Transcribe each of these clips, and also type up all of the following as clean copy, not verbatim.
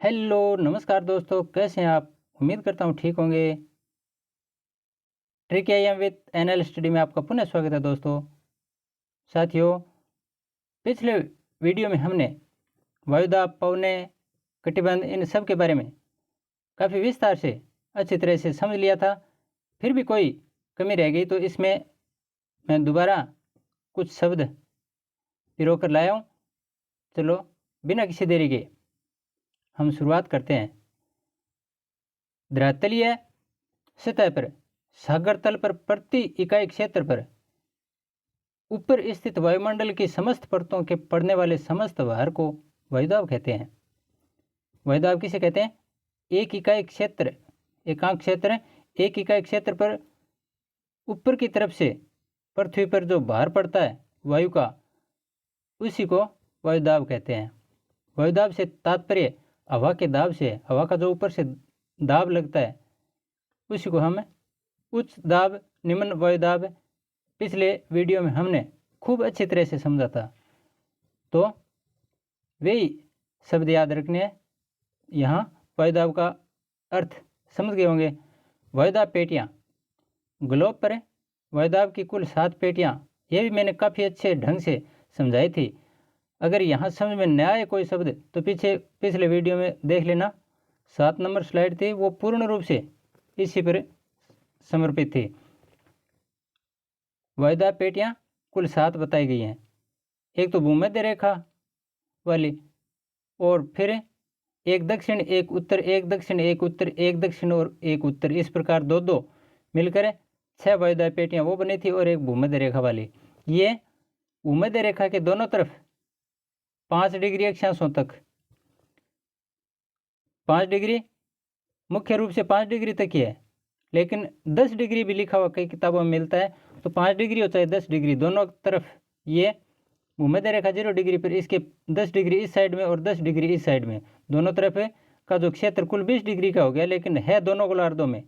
Hello नमस्कार दोस्तों, कैसे हैं आप? उम्मीद करता हूँ ठीक होंगे। Trick I am with NL study में आपका पुनः स्वागत है दोस्तों। साथियों, पिछले वीडियो में हमने वायुदाब, पवने, कटिबंध इन सब के बारे में काफ़ी विस्तार से अच्छी तरह से समझ लिया था। फिर भी कोई कमी रह गई तो इसमें मैं दोबारा कुछ शब्द पिरो कर लाया हूँ। चलो बिना किसी देरी के हम शुरुआत करते हैं। धरातलीय सतह पर सागर तल पर प्रति इकाई क्षेत्र पर ऊपर स्थित वायुमंडल की समस्त परतों के पड़ने वाले समस्त भार को वायुदाब कहते हैं। वायुदाब किसे कहते हैं? एक इकाई क्षेत्र, एकांक क्षेत्र, एक इकाई क्षेत्र पर ऊपर की तरफ से पृथ्वी पर जो भार पड़ता है वायु का, उसी को वायुदाब कहते हैं। वायुदाब से तात्पर्य हवा के दाब से, हवा का जो ऊपर से दाब लगता है उसी को हम उच्च दाब, निम्न वायुदाब पिछले वीडियो में हमने खूब अच्छी तरह से समझा था, तो वही शब्द याद रखने हैं। यहाँ वायुदाब का अर्थ समझ गए होंगे। वायुदाब पेटियाँ, ग्लोब पर वायुदाब की कुल 7 पेटियाँ, ये भी मैंने काफ़ी अच्छे ढंग से समझाई थी। अगर यहाँ समझ में न आए कोई शब्द तो पिछले वीडियो में देख लेना। 7 नंबर स्लाइड थी, वो पूर्ण रूप से इसी पर समर्पित थी। वायुदाब पेटियाँ कुल 7 बताई गई हैं। एक तो भूमध्य रेखा वाली, और फिर एक दक्षिण, एक उत्तर, एक दक्षिण, एक उत्तर, एक दक्षिण और एक उत्तर, इस प्रकार दो दो मिलकर 6 वायुदाब पेटियाँ वो बनी थी। और एक भूमध्य रेखा वाली, ये भूमध्य रेखा के दोनों तरफ 5 डिग्री अक्षांशों तक, 5 डिग्री मुख्य रूप से 5 डिग्री तक ही है, लेकिन 10 डिग्री भी लिखा हुआ कई किताबों में मिलता है। तो 5 डिग्री हो चाहे 10 डिग्री, दोनों तरफ ये भूमध्य रेखा 0 डिग्री पर, इसके 10 डिग्री इस साइड में और 10 डिग्री इस साइड में, दोनों तरफ का जो क्षेत्र कुल 20 डिग्री का हो गया, लेकिन है दोनों गोलार्धों में।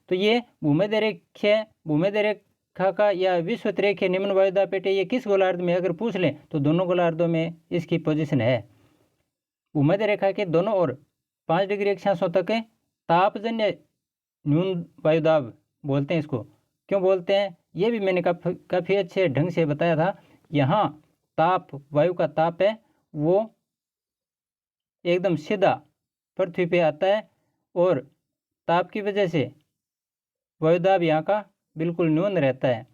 तो ये भूमध्य रेखा का या विश्वत रेखीय निम्न वायुदाब पेटी ये किस गोलार्ध में अगर पूछ लें तो दोनों गोलार्धों में इसकी पोजीशन है। भूमध्य रेखा के दोनों ओर 5 डिग्री अक्षांशों तक तापजन्य न्यून वायुदाब बोलते हैं। इसको क्यों बोलते हैं ये भी मैंने काफ़ी अच्छे ढंग से बताया था। यहाँ ताप, वायु का ताप है वो एकदम सीधा पृथ्वी पे आता है, और ताप की वजह से वायुदाब यहाँ का बिल्कुल न्यून रहता है।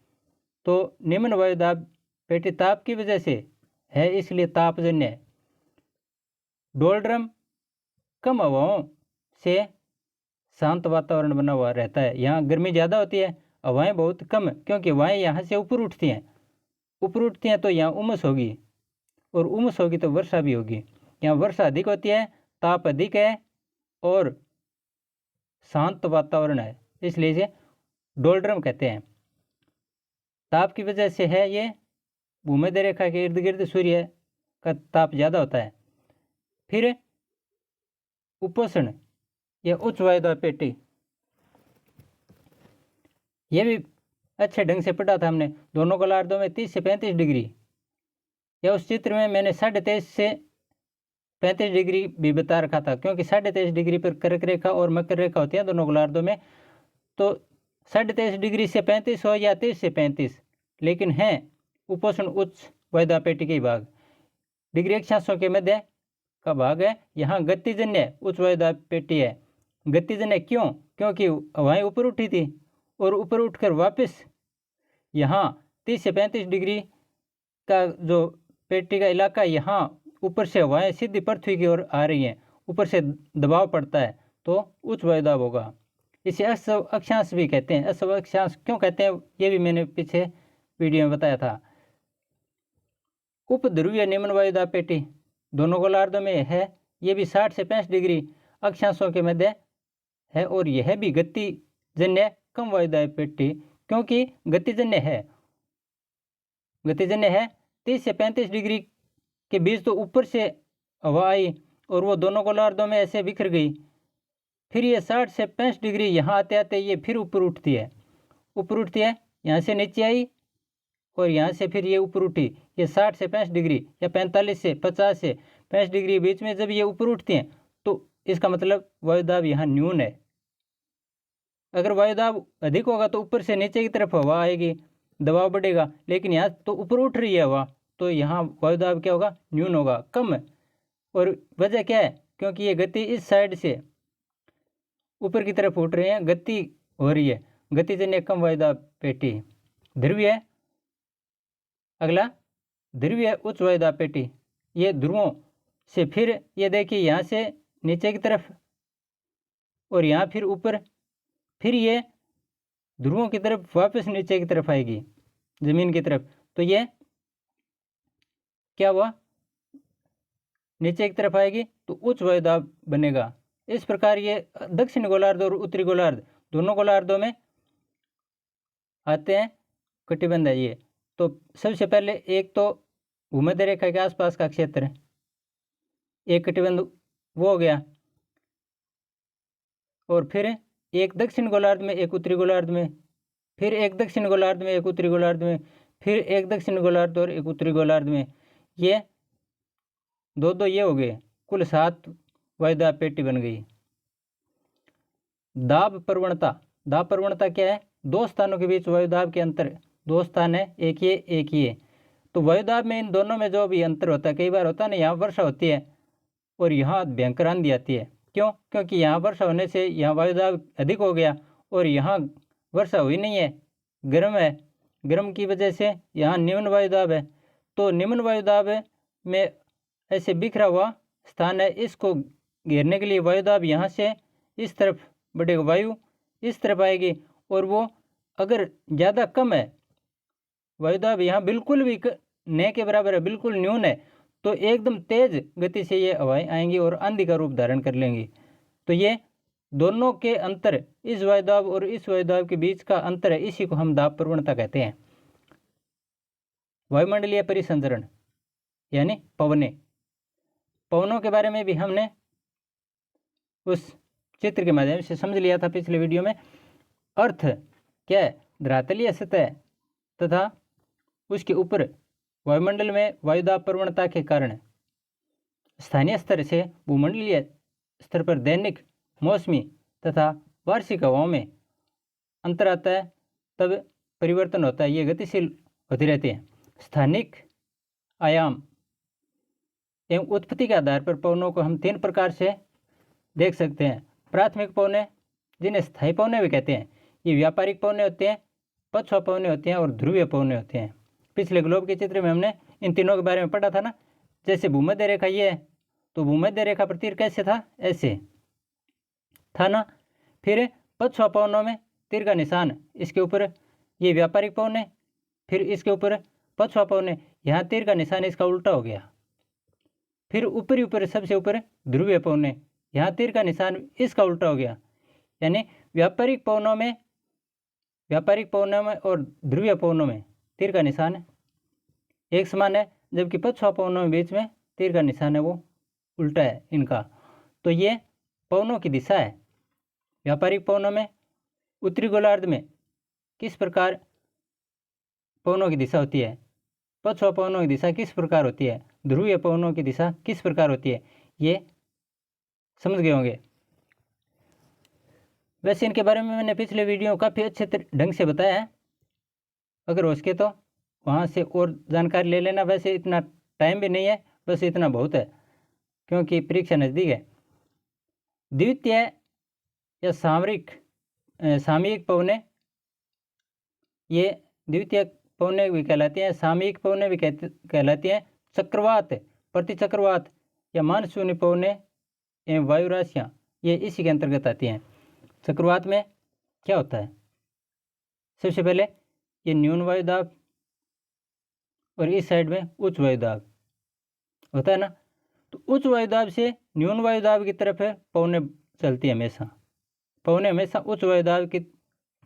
तो निम्न वायुदाब पेटी ताप की वजह से है, इसलिए तापजन्य है। डोलड्रम कम हवाओं से शांत वातावरण बना हुआ रहता है। यहाँ गर्मी ज़्यादा होती है, हवाएं बहुत कम, क्योंकि हवाएं यहाँ से ऊपर उठती हैं तो यहाँ उमस होगी, और उमस होगी तो वर्षा भी होगी। यहाँ वर्षा अधिक होती है, ताप अधिक है और शांत वातावरण है, इसलिए इसे डोलड्रम कहते हैं। ताप की वजह से है ये भूमध्य रेखा के इर्द गिर्द सूर्य का ताप ज़्यादा होता है। फिर उपोष्ण या उच्च वायुदाब पेटी, ये भी अच्छे ढंग से पढ़ा था हमने। दोनों गोलार्धों में 30 से 35 डिग्री, या उस चित्र में मैंने 23.5 से 35 डिग्री भी बता रखा था, क्योंकि 23.5 डिग्री पर कर्क रेखा और मकर रेखा होती है दोनों गोलार्धों में। तो 23.5 डिग्री से 35 हो या 30 से 35, लेकिन है उपोष्ण उच्च वायुदाब पेटी के भाग। डिग्री अक्षांशों के मध्य का भाग है, यहाँ गतिजन्य उच्च वायुदाब पेटी है। गतिजन्य क्यों? क्योंकि हवाएं ऊपर उठी थी, और ऊपर उठकर वापस यहाँ 30 से 35 डिग्री का जो पेटी का इलाका, यहाँ ऊपर से हवाएं सीधी पृथ्वी की ओर आ रही हैं, ऊपर से दबाव पड़ता है, तो उच्च वायुदाब होगा। इसे असव अक्षांश भी कहते हैं। असव अक्षांश क्यों कहते हैं ये भी मैंने पीछे वीडियो में बताया था। उपध्रुवीय निम्न वायुदाब पेटी दोनों गोलार्धों में है, ये भी 60 से 65 डिग्री अक्षांशों के मध्य है, और यह भी गतिजन्य कम वायुदाब पेटी, क्योंकि गतिजन्य है 30 से 35 डिग्री के बीच तो ऊपर से हवा आई और वो दोनों गोलार्धों में ऐसे बिखर गई। फिर ये 60 से 65 डिग्री यहाँ आते आते ये फिर ऊपर उठती है, यहाँ से नीचे आई और यहाँ से फिर ये ऊपर उठी। ये 60 से 65 डिग्री या 45 से 50 से 65 डिग्री बीच में जब ये ऊपर उठती हैं तो इसका मतलब वायुदाब यहाँ न्यून है। अगर वायुदाब अधिक होगा तो ऊपर से नीचे की तरफ हवा आएगी, दबाव बढ़ेगा, लेकिन यहाँ तो ऊपर उठ रही है हवा, तो यहाँ वायुदाब क्या होगा, न्यून होगा, कम है। और वजह क्या है, क्योंकि ये गति इस साइड से ऊपर की तरफ उठ रही है, गति हो रही है, गतिजन्य कम वायुदाब पेटी। ध्रुवीय, अगला ध्रुवीय उच्च वायुदाब पेटी, ये ध्रुवों से फिर ये देखिए यहाँ से नीचे की तरफ और यहाँ फिर ऊपर, फिर ये ध्रुवों की तरफ वापस नीचे की तरफ आएगी, जमीन की तरफ, तो ये क्या हुआ, नीचे की तरफ आएगी तो उच्च वायुदाब बनेगा। इस प्रकार ये दक्षिण गोलार्ध और उत्तरी गोलार्ध दोनों गोलार्धों में आते हैं कटिबंध है ये। तो सबसे पहले एक तो भूमध्य रेखा के आसपास का क्षेत्र, एक कटिबंध वो हो गया, और फिर एक दक्षिण गोलार्ध में, एक उत्तरी गोलार्ध में, फिर एक दक्षिण गोलार्ध में, एक उत्तरी गोलार्ध में, फिर एक दक्षिण गोलार्ध और एक उत्तरी गोलार्ध में, ये दो दो ये हो गए, कुल 7 वायुदाब पेटी बन गई। दाब प्रवणता, दाब प्रवणता क्या है, दो स्थानों के बीच वायुदाब के अंतर, दो स्थान है, एक ये, तो वायुदाब में इन दोनों में जो भी अंतर होता है, कई बार होता है ना, यहाँ वर्षा होती है और यहाँ भयंकर आंधी आती है, क्यों, क्योंकि यहाँ वर्षा होने से यहाँ वायुदाब अधिक हो गया और यहाँ वर्षा हुई नहीं है, गर्म है, गर्म की वजह से यहाँ निम्न वायुदाब है। तो निम्न वायुदाब में ऐसे बिखरा हुआ स्थान है, इसको घेरने के लिए वायुदाब यहाँ से इस तरफ बढ़ेगा, वायु इस तरफ आएगी, और वो अगर ज़्यादा कम है, वायुदाब यहाँ बिल्कुल भी न के बराबर है, बिल्कुल न्यून है, तो एकदम तेज गति से ये हवाएं आएंगी और आंधी का रूप धारण कर लेंगी। तो ये दोनों के अंतर, इस वायुदाब और इस वायुदाब के बीच का अंतर है, इसी को हम दाब प्रवणता कहते हैं। वायुमंडलीय परिसंचरण यानी पवने, पवनों के बारे में भी हमने उस चित्र के माध्यम से समझ लिया था पिछले वीडियो में। अर्थ क्या है, धरातलीय सतह तथा उसके ऊपर वायुमंडल में वायुदाब प्रवणता के कारण स्थानीय स्तर से भूमंडलीय स्तर पर दैनिक, मौसमी तथा वार्षिक हवाओं में अंतर आता है, तब परिवर्तन होता है, ये गतिशील होती रहती है। स्थानिक आयाम एवं उत्पत्ति के आधार पर पवनों को हम 3 प्रकार से देख सकते हैं। प्राथमिक पवने, जिन्हें स्थायी पवने भी कहते हैं, ये व्यापारिक पवने होते हैं, पछुआ पवने होते हैं और ध्रुवीय पवने होते हैं। पिछले ग्लोब के चित्र में हमने इन तीनों के बारे में पढ़ा था ना। जैसे भूमध्य रेखा ये है, तो भूमध्य रेखा पर तीर कैसे था, ऐसे था ना। फिर पछुआ पवनों में तीर का निशान इसके ऊपर, ये व्यापारिक पवने, फिर इसके ऊपर पछुआ पवने, यहाँ तीर का निशान इसका उल्टा हो गया। फिर ऊपरी ऊपर सबसे ऊपर ध्रुवीय पवने, यहाँ तीर का निशान इसका उल्टा हो गया। यानी व्यापारिक पवनों में और ध्रुवीय पवनों में तीर का निशान एक समान है, जबकि पछुआ पवनों में बीच में तीर का निशान है वो उल्टा है इनका। तो ये पवनों की दिशा है। व्यापारिक पवनों में, उत्तरी गोलार्ध में किस प्रकार पवनों की दिशा होती है, पछुआ पवनों की दिशा किस प्रकार होती है, ध्रुवीय पवनों की दिशा किस प्रकार होती है, ये समझ गए होंगे। वैसे इनके बारे में मैंने पिछले वीडियो काफ़ी अच्छे ढंग से बताया है, अगर हो सके तो वहाँ से और जानकारी ले लेना। वैसे इतना टाइम भी नहीं है, बस इतना बहुत है क्योंकि परीक्षा नज़दीक है। द्वितीय या सामयिक पवने, ये द्वितीय पवने भी कहलाती हैं, सामयिक पवने भी कहलाती हैं। चक्रवात, प्रतिचक्रवात या मानसूनी पवने एवं वायु राशियाँ, ये इसी के अंतर्गत आती हैं। चक्रवात में क्या होता है, सबसे पहले ये न्यून वायुदाब और इस साइड में उच्च वायुदाब होता है ना। तो उच्च वायुदाब से न्यून वायुदाब की तरफ पवने चलती है हमेशा, पवने हमेशा उच्च वायुदाब की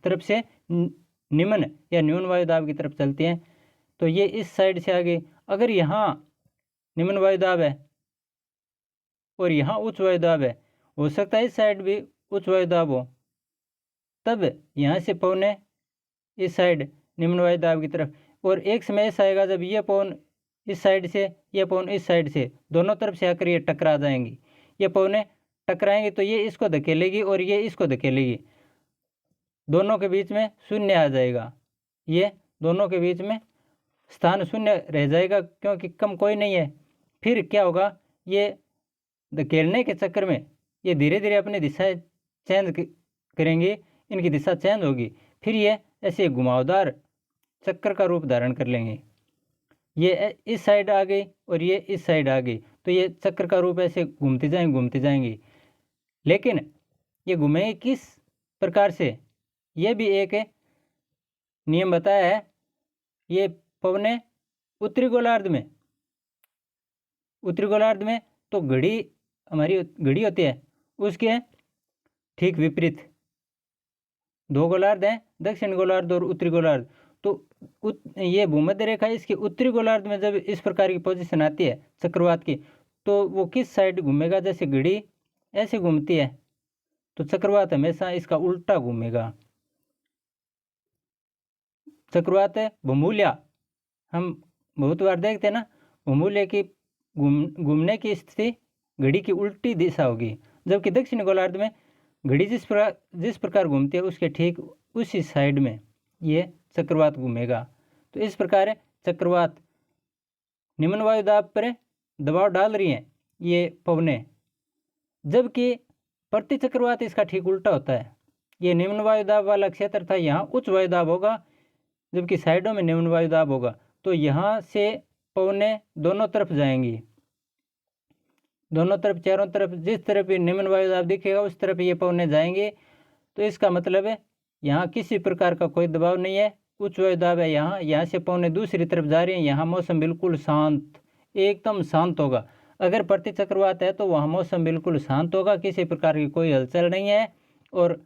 तरफ से निम्न या न्यून वायुदाब की तरफ चलती हैं। तो ये इस साइड से आगे, अगर यहाँ निम्न वायुदाब है और यहाँ उच्च वायुदाब है, हो सकता है इस साइड भी उच्च वायुदाब हो, तब यहाँ से पवने इस साइड निम्न वायुदाब की तरफ, और एक समय ऐसा आएगा जब ये पवन इस साइड से, ये पवन इस साइड से, दोनों तरफ से आकर ये टकरा जाएंगी। ये पवने टकराएंगे तो ये इसको धकेलेगी और ये इसको धकेलेगी, दोनों के बीच में शून्य आ जाएगा, ये दोनों के बीच में स्थान शून्य रह जाएगा क्योंकि कम कोई नहीं है। फिर क्या होगा, ये धकेलने के चक्कर में ये धीरे धीरे अपनी दिशा चेंज करेंगे, इनकी दिशा चेंज होगी, फिर ये ऐसे घुमावदार चक्कर का रूप धारण कर लेंगे। ये इस साइड आ गई और ये इस साइड आ गई, तो ये चक्कर का रूप ऐसे घूमते जाएंगे। लेकिन ये घूमेंगे किस प्रकार से, ये भी एक नियम बताया है। ये पवने उत्तरी गोलार्ध में तो घड़ी, हमारी घड़ी होती है, उसके ठीक विपरीत दो गोलार्ध हैं, दक्षिण गोलार्ध और उत्तरी गोलार्ध। तो ये भूमध्य रेखा इसके उत्तरी गोलार्ध में जब इस प्रकार की पोजीशन आती है चक्रवात की, तो वो किस साइड घूमेगा, जैसे घड़ी ऐसे घूमती है तो चक्रवात हमेशा इसका उल्टा घूमेगा। चक्रवात है भूमूल्या, हम बहुत बार देखते हैं ना, भूमूल्य की घूमने की स्थिति घड़ी की उल्टी दिशा होगी, जबकि दक्षिण गोलार्ध में घड़ी जिस प्रकार घूमती है उसके ठीक उसी साइड में ये चक्रवात घूमेगा। तो इस प्रकार चक्रवात निम्न वायुदाब पर दबाव डाल रही हैं ये पवनें, जबकि प्रति चक्रवात इसका ठीक उल्टा होता है। ये निम्न वायुदाब वाला क्षेत्र था, यहाँ उच्च वायुदाब होगा, जबकि साइडों में निम्न वायुदाब होगा। तो यहाँ से पवनें दोनों तरफ जाएंगी, दोनों तरफ, चारों तरफ, जिस तरफ निम्न वायुदाब दिखेगा उस तरफ ये पवनें जाएंगे। तो इसका मतलब है यहाँ किसी प्रकार का कोई दबाव नहीं है, उच्च वायुदाब है यहाँ से पवनें दूसरी तरफ जा रही हैं। यहाँ मौसम बिल्कुल शांत, एकदम शांत होगा। अगर प्रति चक्रवात है तो वहाँ मौसम बिल्कुल शांत होगा, किसी प्रकार की कोई हलचल नहीं है और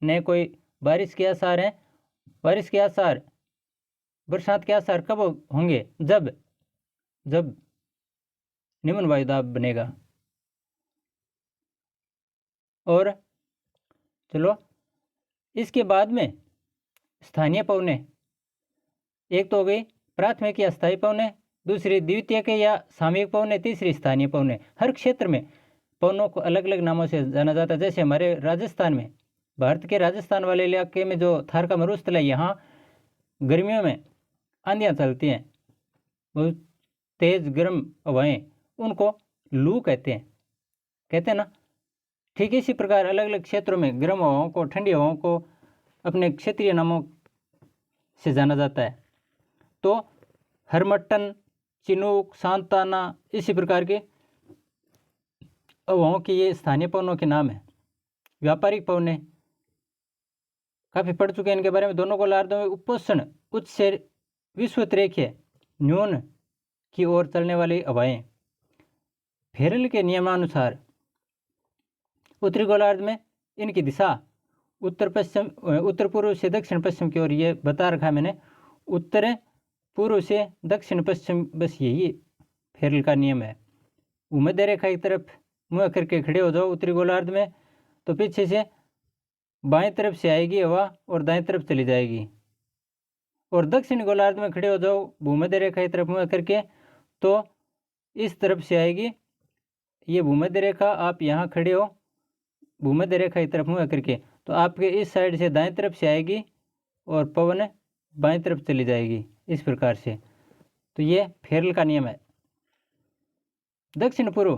न कोई बारिश के आसार हैं। बारिश के आसार, बरसात के आसार कब होंगे, जब निम्न वायुदाब बनेगा। और चलो इसके बाद में स्थानीय पवनें, एक तो हो गई प्राथमिक या स्थायी पवनें, दूसरी द्वितीयक या सामयिक पवनें, तीसरी स्थानीय पवनें। हर क्षेत्र में पवनों को अलग अलग नामों से जाना जाता है। जैसे हमारे राजस्थान में, भारत के राजस्थान वाले इलाके में जो थार का मरुस्थल है, यहाँ गर्मियों में आंधियाँ चलती हैं, बहुत तेज गर्म हवाएं, उनको लू कहते हैं ना। ठीक इसी प्रकार अलग अलग क्षेत्रों में गर्म हवाओं को, ठंडी हवाओं को अपने क्षेत्रीय नामों से जाना जाता है। तो हरमट्टन, चिनूक, सांताना, इसी प्रकार के हवाओं के ये स्थानीय पवनों के नाम है। व्यापारिक पवनें काफ़ी पढ़ चुके हैं इनके बारे में। दोनों गोलार्धों में उपोष्ण उच्च से विषुवत रेखीय न्यून की ओर चलने वाली हवाएं। फेरल के नियमानुसार उत्तरी गोलार्ध में इनकी दिशा उत्तर पूर्व से दक्षिण पश्चिम की ओर, ये बता रखा है मैंने, उत्तर पूर्व से दक्षिण पश्चिम, बस यही फेरल का नियम है। भूमध्य रेखा की तरफ मुँह करके खड़े हो जाओ उत्तरी गोलार्ध में, तो पीछे से बाएं तरफ से आएगी हवा और दाएं तरफ चली जाएगी। और दक्षिण गोलार्ध में खड़े हो जाओ भूमध्य रेखा की तरफ मुँह करके, तो इस तरफ से आएगी ये भूमध्य रेखा। आप यहाँ खड़े हो भूमध्य रेखा की तरफ मुँह करके, तो आपके इस साइड से दाएं तरफ से आएगी और पवन बाएं तरफ चली जाएगी, इस प्रकार से। तो ये फेरल का नियम है। दक्षिण पूर्व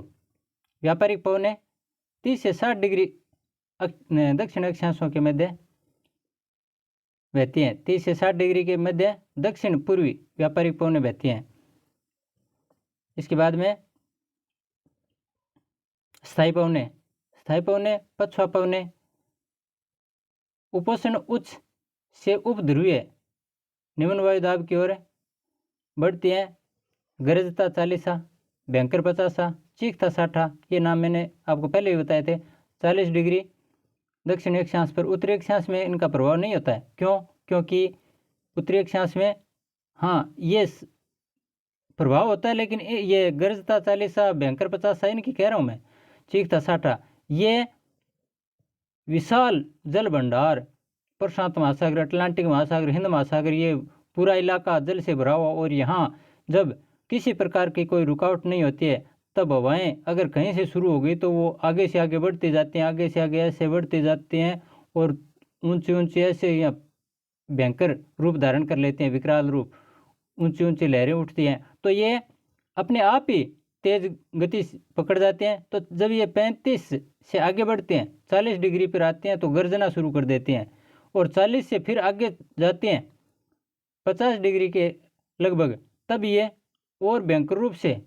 व्यापारिक पवनें 30 से 60 डिग्री दक्षिण अक्षांशों के मध्य बहती हैं। 30 से 60 डिग्री के मध्य दक्षिण पूर्वी व्यापारिक पवनें बहती हैं। इसके बाद में स्थायी पवनें, पछुआ पवनें उपोष्ण उच्च से उपध्रुवीय निम्न वायुदाब की ओर बढ़ती हैं। गरजता 40, भयंकर 50, चीखता 60, ये नाम मैंने आपको पहले भी बताए थे। 40 डिग्री दक्षिणी अक्षांश पर, उत्तरी अक्षांश में इनका प्रभाव नहीं होता है। क्यों? क्योंकि उत्तरी अक्षांश में हाँ ये प्रभाव होता है, लेकिन ये गरजता 40, भयंकर 50 इनकी कह रहा हूँ मैं, चीखता 60, ये विशाल जल भंडार, प्रशांत महासागर, अटलांटिक महासागर, हिंद महासागर, ये पूरा इलाका जल से भरा हुआ। और यहाँ जब किसी प्रकार की कोई रुकावट नहीं होती है तब हवाएं अगर कहीं से शुरू हो गई तो वो आगे से आगे बढ़ते जाते हैं, आगे से आगे ऐसे बढ़ते जाते हैं और ऊंचे ऊंचे ऐसे या भयंकर रूप धारण कर लेते हैं, विकराल रूप, ऊंची ऊंची लहरें उठती हैं। तो ये अपने आप ही तेज गति पकड़ जाते हैं। तो जब ये 35 से आगे बढ़ते हैं, 40 डिग्री पर आते हैं तो गर्जना शुरू कर देते हैं, और 40 से फिर आगे जाते हैं 50 डिग्री के लगभग, तब ये और भयंकर रूप से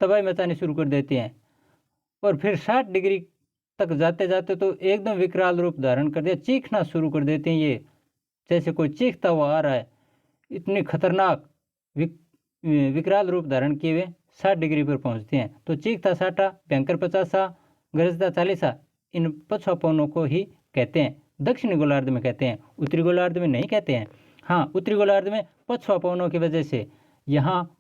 तबाही मचानी शुरू कर देते हैं। और फिर 60 डिग्री तक जाते जाते तो एकदम विकराल रूप धारण कर दिया, चीखना शुरू कर देते हैं, ये जैसे कोई चीखता हुआ आ रहा है। इतनी खतरनाक विकराल रूप धारण किए हुए 60 डिग्री पर पहुंचते हैं। तो चीखता 60, भयंकर 50, गरजता 40, इन पछुआ पवनों को ही कहते हैं, दक्षिणी गोलार्ध में कहते हैं, उत्तरी गोलार्ध में नहीं कहते हैं। हाँ, उत्तरी गोलार्ध में पछुआ पवनों की वजह से यहाँ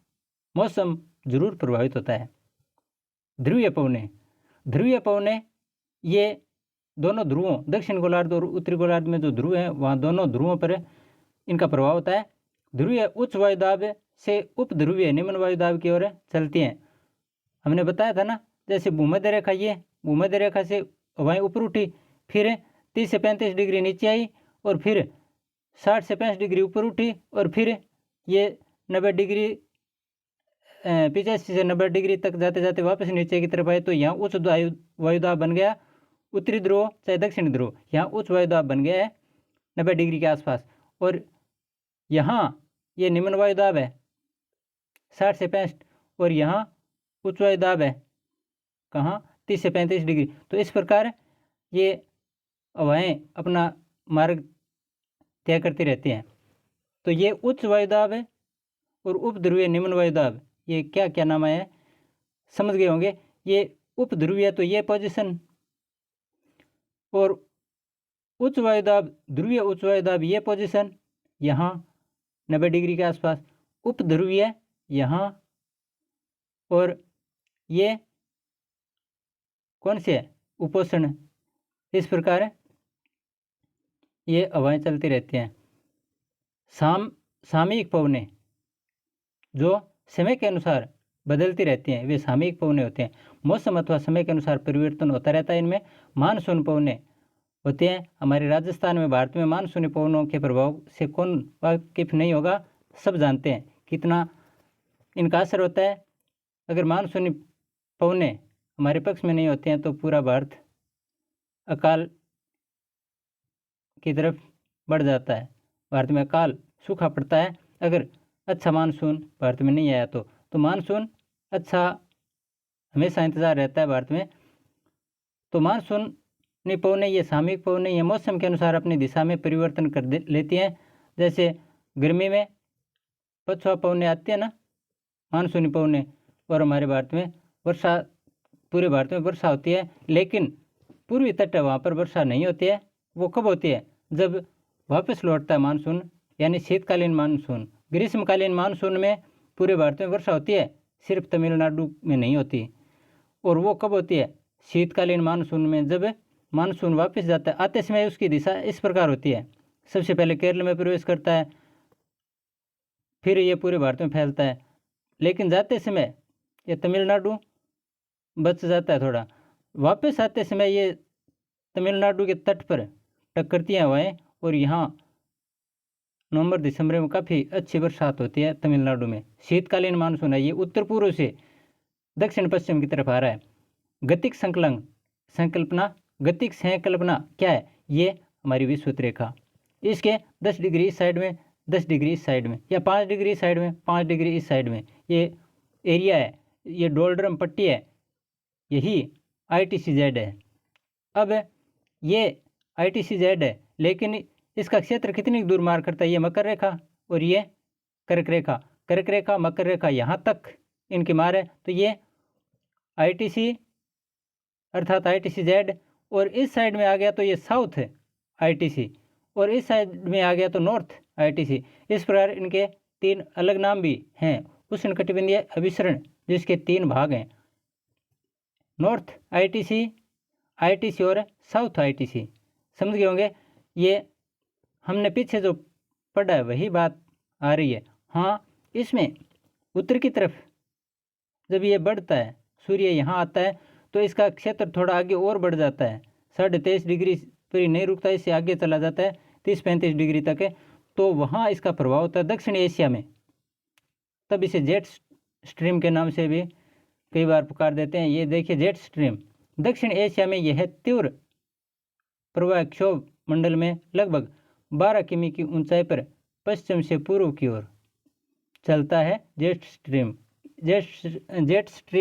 मौसम जरूर प्रभावित होता है। ध्रुवीय पवनें, ध्रुवीय पवनें ये दोनों ध्रुवों, दक्षिण गोलार्ध और उत्तरी गोलार्ध में जो ध्रुव हैं वहाँ दोनों ध्रुवों पर इनका प्रभाव होता है। ध्रुवीय उच्च वायुदाब से उपध्रुवीय निम्न वायुदाब की ओर चलती हैं। हमने बताया था ना, जैसे भूमध्य रेखा, ये भूमध्य रेखा से हवाएं ऊपर उठी, फिर 30 से 35 डिग्री नीचे आई, और फिर 60 से 65 डिग्री ऊपर उठी, और फिर ये 90 डिग्री 85 से 90 डिग्री तक जाते जाते वापस नीचे की तरफ आए। तो यहाँ उच्च वायुदाब बन गया उत्तरी ध्रुव चाहे दक्षिणी ध्रुव, यहाँ उच्च वायुदाब बन गया है 90 डिग्री के आसपास। और यहाँ ये निम्न वायुदाब है 60 से 65, और यहाँ उच्च वायुदाब है कहाँ 30 से 35 डिग्री। तो इस प्रकार ये हवाएं अपना मार्ग तय करती रहती हैं। तो ये उच्च वायुदाब है और उपध्रुवीय निम्न वायुदाब, ये क्या क्या नाम है समझ गए होंगे। ये उपध्रुवीय तो ये पोजीशन, और उच्च वायुदाब, ध्रुवीय उच्च वायुदाब ये पोजीशन यहाँ 90 डिग्री के आसपास, उपध्रुवीय यहाँ, और ये कौन से उपोष्ण। इस प्रकार ये हवाएं चलती रहती हैं। सामयिक पवनें जो समय के अनुसार बदलती रहती हैं, वे सामयिक पवनें होते हैं। मौसम अथवा समय के अनुसार परिवर्तन होता रहता है इनमें। मानसून पवनें होते हैं हमारे राजस्थान में, भारत में मानसूनी पवनों के प्रभाव से कौन वाकिफ नहीं होगा, सब जानते हैं कितना इनका असर होता है। अगर मानसूनी पवनें हमारे पक्ष में नहीं होते हैं तो पूरा भारत अकाल की तरफ बढ़ जाता है, भारत में अकाल सूखा पड़ता है अगर अच्छा मानसून भारत में नहीं आया तो मानसून अच्छा हमेशा इंतज़ार रहता है भारत में। तो मानसूनी पवनें ये सामयिक पवनें ये मौसम के अनुसार अपनी दिशा में परिवर्तन कर लेती हैं। जैसे गर्मी में पछुआ पवनें आती है ना, मानसूनी पवनें, और हमारे भारत में वर्षा, पूरे भारत में वर्षा होती है, लेकिन पूर्वी तट है वहाँ पर वर्षा नहीं होती है। वो कब होती है, जब वापस लौटता है मानसून, यानी शीतकालीन मानसून। ग्रीष्मकालीन मानसून में पूरे भारत में वर्षा होती है, सिर्फ तमिलनाडु में नहीं होती। और वो कब होती है, शीतकालीन मानसून में, जब मानसून वापस जाता है। आते समय उसकी दिशा इस प्रकार होती है, सबसे पहले केरल में प्रवेश करता है, फिर ये पूरे भारत में फैलता है, लेकिन जाते समय ये तमिलनाडु बच जाता है थोड़ा। वापस आते समय ये तमिलनाडु के तट पर टकरती हैं हवाएं, और यहाँ नवंबर दिसंबर में काफ़ी अच्छी बरसात होती है तमिलनाडु में। शीतकालीन मानसून है, ये उत्तर पूर्व से दक्षिण पश्चिम की तरफ आ रहा है। गतिक संकल्पना, गतिक संकल्पना क्या है, ये हमारी विषुवत रेखा, इसके 10 डिग्री इस साइड में, 10 डिग्री इस साइड में, या 5 डिग्री इस साइड में, 5 डिग्री इस साइड में, ये एरिया है, ये डोलड्रम पट्टी है, यही ITCZ है। अब ये ITCZ है, लेकिन इसका क्षेत्र कितनी दूर मार करता है, ये मकर रेखा और ये कर्क रेखा, कर्क रेखा मकर रेखा यहाँ तक इनकी मार है। तो ये ITC अर्थात ITCZ, और इस साइड में आ गया तो ये साउथ है ITC, और इस साइड में आ गया तो नॉर्थ ITC। इस प्रकार इनके 3 अलग नाम भी हैं। उष्णकटिबंधीय अभिसरण जिसके 3 भाग हैं, नॉर्थ ITC और साउथ ITC। समझ गए होंगे, ये हमने पीछे जो पढ़ा है वही बात आ रही है। हाँ, इसमें उत्तर की तरफ जब ये बढ़ता है, सूर्य यहाँ आता है तो इसका क्षेत्र थोड़ा आगे और बढ़ जाता है, 23.5 डिग्री पर ही नहीं रुकता, इससे आगे चला जाता है 30-35 डिग्री तक है। तो वहाँ इसका प्रभाव होता है दक्षिण एशिया में, तब इसे जेट स्ट्रीम के नाम से भी कई बार पुकार देते हैं। ये देखिए जेट स्ट्रीम दक्षिण एशिया में यह तीव्र प्रवाह क्षोभ मंडल में लगभग 12 किमी की ऊंचाई पर पश्चिम से पूर्व की ओर चलता है। जेट स्ट्रीम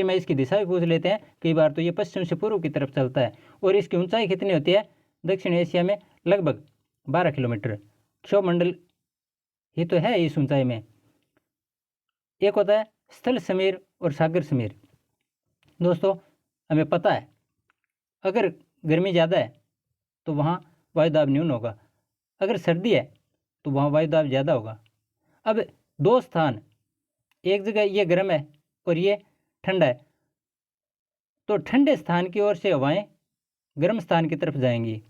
है, इसकी दिशा भी पूछ लेते हैं कई बार, तो ये पश्चिम से पूर्व की तरफ चलता है और इसकी ऊंचाई कितनी होती है दक्षिण एशिया में, लगभग 12 किलोमीटर। क्षोभ मंडल ही तो है इस ऊंचाई में। एक होता है स्थल समीर और सागर समीर। दोस्तों हमें पता है अगर गर्मी ज़्यादा है तो वहाँ वायुदाब न्यून होगा, अगर सर्दी है तो वहाँ वायुदाब ज़्यादा होगा। अब दो स्थान, एक जगह ये गर्म है और ये ठंडा है, तो ठंडे स्थान की ओर से हवाएं गर्म स्थान की तरफ जाएंगी,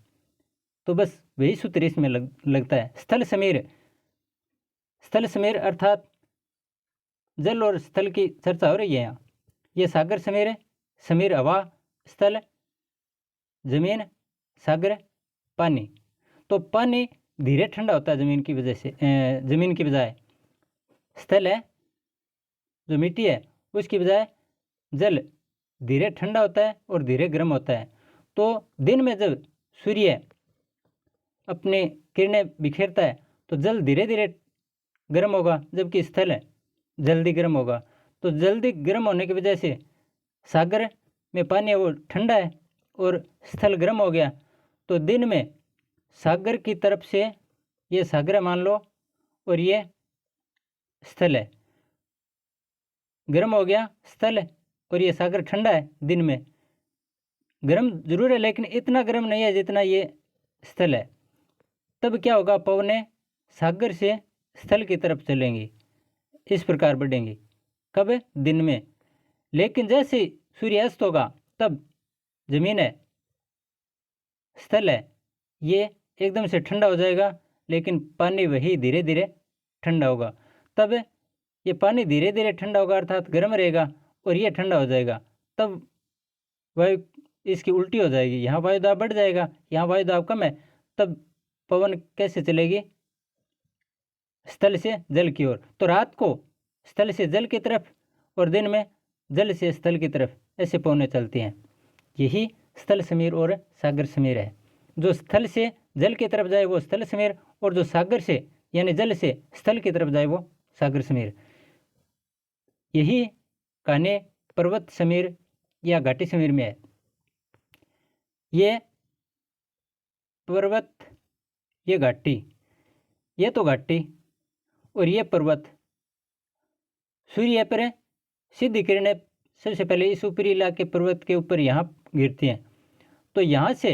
तो बस वही सूत्र इसमें लगता है। स्थल समीर अर्थात जल और स्थल की चर्चा हो रही है यहाँ। ये सागर समीर है, समीर हवा, स्थल जमीन, सागर पानी। तो पानी धीरे ठंडा होता है ज़मीन की वजह से, ज़मीन की बजाय। स्थल है जो मिट्टी है उसकी बजाय जल धीरे ठंडा होता है और धीरे गर्म होता है। तो दिन में जब सूर्य अपनी किरणें बिखेरता है तो जल धीरे धीरे गर्म होगा, जबकि स्थल है जल्दी गर्म होगा। तो जल्दी गर्म होने की वजह से सागर में पानी है वो ठंडा है और स्थल गर्म हो गया, तो दिन में सागर की तरफ से ये सागर मान लो और ये स्थल है, गर्म हो गया स्थल और ये सागर ठंडा है। दिन में गर्म जरूर है लेकिन इतना गर्म नहीं है जितना ये स्थल है। तब क्या होगा, पवनें सागर से स्थल की तरफ चलेंगी, इस प्रकार बढ़ेंगी। कब? दिन में। लेकिन जैसे सूर्य अस्त होगा तब जमीन है, स्थल है, ये एकदम से ठंडा हो जाएगा, लेकिन पानी वही धीरे धीरे ठंडा होगा। तब ये पानी धीरे धीरे ठंडा होगा अर्थात गर्म रहेगा और ये ठंडा हो जाएगा, तब वायु इसकी उल्टी हो जाएगी, यहाँ वायुदाब बढ़ जाएगा, यहाँ वायुदाब कम है। तब पवन कैसे चलेगी? स्थल से जल की ओर। तो रात को स्थल से जल की तरफ और दिन में जल से स्थल की तरफ, ऐसे पवनें चलती हैं। यही स्थल समीर और सागर समीर है। जो स्थल से जल की तरफ जाए वो स्थल समीर, और जो सागर से यानी जल से स्थल की तरफ जाए वो सागर समीर। यही कहानी पर्वत समीर या घाटी समीर में है। ये पर्वत, ये घाटी, ये तो घाटी और ये पर्वत। सूर्य पर सीधी किरणें सबसे पहले इस ऊपरी इलाके पर्वत के ऊपर यहाँ गिरती हैं, तो यहाँ से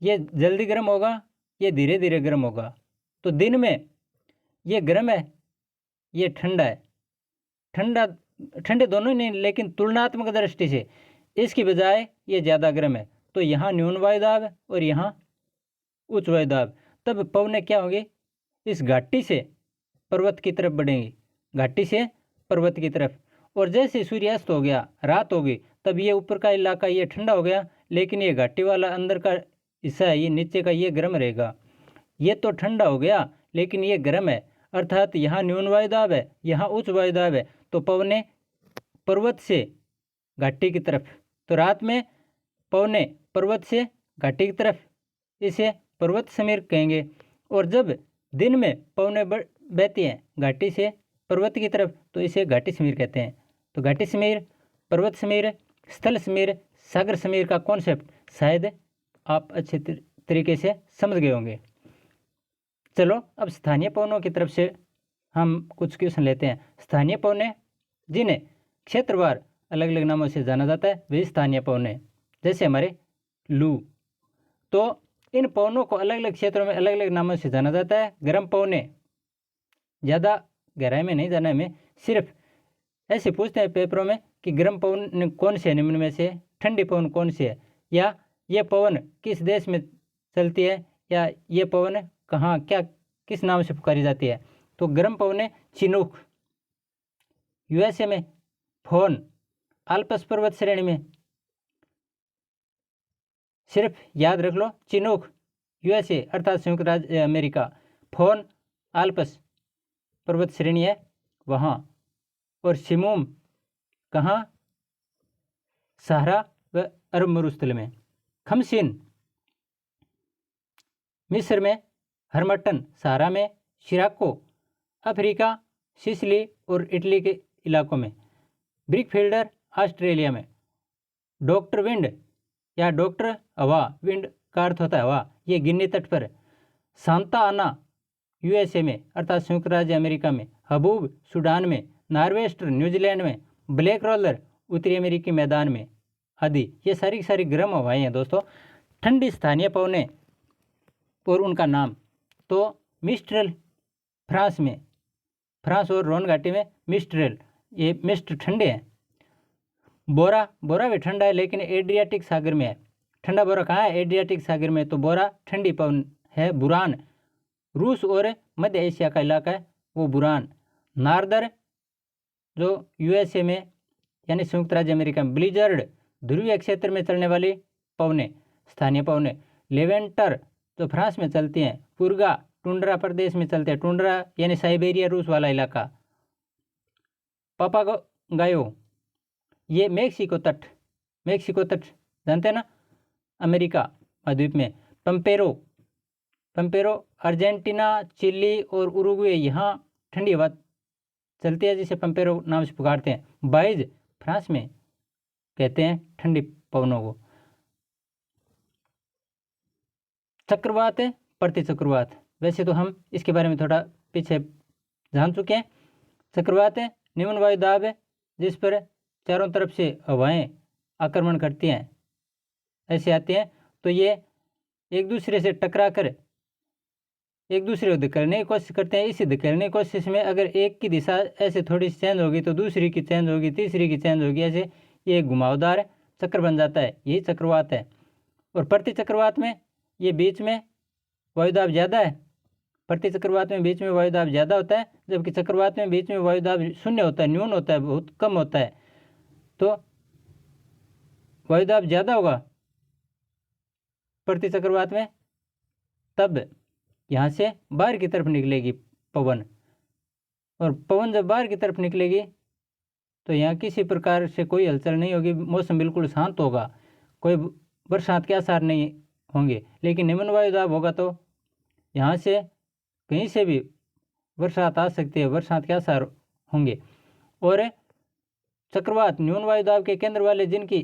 ये जल्दी गर्म होगा, ये धीरे धीरे गर्म होगा। तो दिन में ये गर्म है, ये ठंडा है। ठंडे दोनों नहीं, लेकिन तुलनात्मक दृष्टि से इसकी बजाय ये ज़्यादा गर्म है। तो यहाँ न्यून वायुदाब और यहाँ उच्च वायुदाब। तब पवनें क्या होंगी? इस घाटी से पर्वत की तरफ बढ़ेंगी, घाटी से पर्वत की तरफ। और जैसे सूर्यास्त हो गया, रात हो गई, तब ये ऊपर का इलाका ये ठंडा हो गया, लेकिन ये घाटी वाला अंदर का हिस्सा है, ये नीचे का ये गर्म रहेगा। ये तो ठंडा हो गया लेकिन ये गर्म है, अर्थात यहाँ न्यून वायुदाब है, यहाँ उच्च वायुदाब है। तो पवनें पर्वत से घाटी की तरफ। तो रात में पवनें पर्वत से घाटी की तरफ, इसे पर्वत समीर कहेंगे। और जब दिन में पवनें बहती हैं घाटी से पर्वत की तरफ, तो इसे घाटी समीर कहते हैं। तो घाटी समीर, पर्वत समीर, स्थल समीर, सागर समीर का कॉन्सेप्ट शायद आप अच्छे तरीके से समझ गए होंगे। चलो अब स्थानीय पवनों की तरफ से हम कुछ क्वेश्चन लेते हैं। स्थानीय पवनें, जिन्हें क्षेत्रवार अलग अलग नामों से जाना जाता है, वे स्थानीय पवनें, जैसे हमारे लू। तो इन पवनों को अलग अलग क्षेत्रों में अलग अलग नामों से जाना जाता है। गर्म पवनें, ज़्यादा गहराई में नहीं जाना हमें, सिर्फ ऐसे पूछते हैं पेपरों में कि गर्म पवन कौन से है निम्न में से, ठंडी पवन कौन सी है, या ये पवन किस देश में चलती है, या ये पवन कहाँ क्या किस नाम से पुकारी जाती है। तो गर्म पवनें चिनूक यूएसए में, फोन आल्प्स पर्वत श्रेणी में, सिर्फ याद रख लो चिनूक यूएसए अर्थात संयुक्त राज्य अमेरिका, फोन आल्प्स पर्वत श्रेणी है वहाँ, और शिमूम कहाँ, सहारा व अरब मरुस्थल में। खमसिन मिस्र में, हरमटन सहारा में, शिराको अफ्रीका, सिसिली और इटली के इलाकों में, ब्रिकफील्डर ऑस्ट्रेलिया में, डॉक्टर विंड या डॉक्टर हवा, विंड का अर्थ होता है हवा, ये गिनी तट पर, सांता आना यूएसए में अर्थात संयुक्त राज्य अमेरिका में, हबूब सूडान में, नॉर्वेस्टर न्यूजीलैंड में, ब्लैक रोलर उत्तरी अमेरिकी मैदान में आदि। ये सारी की सारी गर्म हवाएं हैं दोस्तों। ठंडी स्थानीय पवने और उनका नाम, तो मिस्ट्रेल फ्रांस में, फ्रांस और रोन घाटी में मिस्ट्रेल, ये मिस्ट ठंडे हैं। बोरा, बोरा भी ठंडा है लेकिन एड्रियाटिक सागर में है। ठंडा बोरा कहाँ है? एड्रियाटिक सागर में, तो बोरा ठंडी पवन है। बुरान रूस और मध्य एशिया का इलाका है वो बुरान। नार्दर जो यूएसए में यानी संयुक्त राज्य अमेरिका में, ब्लिजर्ड ध्रुवीय क्षेत्र में चलने वाली पवने, स्थानीय पवने। लेवेंटर जो फ्रांस में चलती हैं। पुर्गा टुंड्रा प्रदेश में चलते हैं, टुंड्रा यानी साइबेरिया रूस वाला इलाका। पापागायो ये मेक्सिको तट, मेक्सिको तट जानते हैं ना, अमेरिका महाद्वीप में। पंपेरो, पंपेरो अर्जेंटीना, चिली और उरुग्वे, यहाँ ठंडी हवा चलती है जिसे पंपेरो नाम से पुकारते हैं। बाइज फ्रांस में कहते हैं ठंडी पवनों को। चक्रवात है, प्रतिचक्रवात, वैसे तो हम इसके बारे में थोड़ा पीछे जान चुके हैं। चक्रवात है निम्न वायुदाब है जिस पर चारों तरफ से हवाएं आक्रमण करती हैं, ऐसे आती हैं, तो ये एक दूसरे से टकरा कर एक दूसरे को धकेलने की कोशिश करते हैं। इसी धकेलने की कोशिश में अगर एक की दिशा ऐसे थोड़ी सी चेंज होगी तो दूसरी की चेंज होगी, तीसरी की चेंज होगी, ऐसे ये घुमावदार चक्र बन जाता है, यही चक्रवात है। और प्रति चक्रवात में ये बीच में वायुदाब ज़्यादा है, प्रति चक्रवात में बीच में वायुदाब ज़्यादा होता है, जबकि चक्रवात में बीच में वायुदाब शून्य होता है, न्यून होता है, बहुत कम होता है। तो वायुदाब ज़्यादा होगा प्रति चक्रवात में, तब यहाँ से बाहर की तरफ निकलेगी पवन, और पवन जब बाहर की तरफ निकलेगी तो यहाँ किसी प्रकार से कोई हलचल नहीं होगी, मौसम बिल्कुल शांत होगा, कोई बरसात के आसार नहीं होंगे। लेकिन निम्न वायुदाब होगा तो यहाँ से कहीं से भी बरसात आ सकती है, बरसात के आसार होंगे। और चक्रवात न्यून वायुदाब के केंद्र वाले जिनकी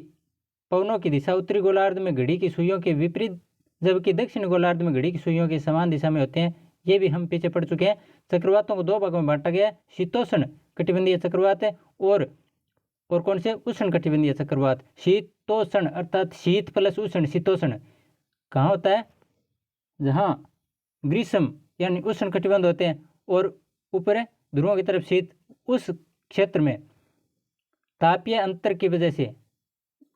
पवनों की दिशा उत्तरी गोलार्ध में घड़ी की सुइयों के विपरीत जबकि दक्षिण गोलार्ध में घड़ी की सुइयों के समान दिशा में होते हैं, ये भी हम पीछे पढ़ चुके हैं। चक्रवातों को दो भागों में बांटा गया है, शीतोष्ण कटिबंधीय चक्रवात है और कौन से उष्ण कटिबंधीय चक्रवात। शीतोष्ण अर्थात शीत प्लस उष्ण, शीतोष्ण कहाँ होता है? जहाँ ग्रीष्म यानी उष्ण कटिबंध होते हैं और ऊपर ध्रुवों की तरफ शीत, उस क्षेत्र में तापीय अंतर की वजह से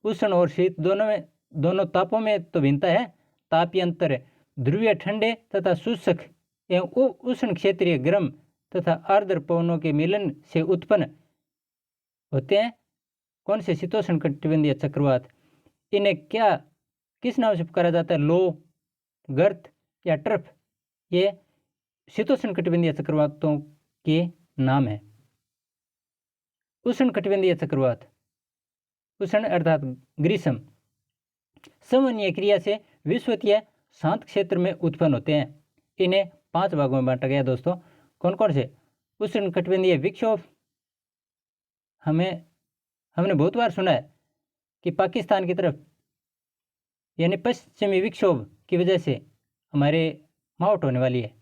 उष्ण और शीत दोनों तापों में तो भिन्नता है, तापीय अंतर है। ध्रुवीय ठंडे तथा शुष्क एवं उष्ण क्षेत्रीय गर्म तथा आर्द्र पवनों के मिलन से उत्पन्न होते हैं कौन से? शीतोष्ण कटिबंधीय चक्रवात। इन्हें किस नाम से पुकारा जाता है? लो, गर्त या ट्रफ, ये शीतोष्ण कटिबंधीय चक्रवातों के नाम है। उष्ण कटिबंधीय चक्रवात, उष्ण अर्थात ग्रीष्म, समन्वय क्रिया से विषुवतीय शांत क्षेत्र में उत्पन्न होते हैं। इन्हें 5 भागों में बांटा गया दोस्तों। कौन कौन से? उष्ण कटिबंधीय विक्षोभ, हमने बहुत बार सुना है कि पाकिस्तान की तरफ यानी पश्चिमी विक्षोभ की वजह से हमारे मावट होने वाली है।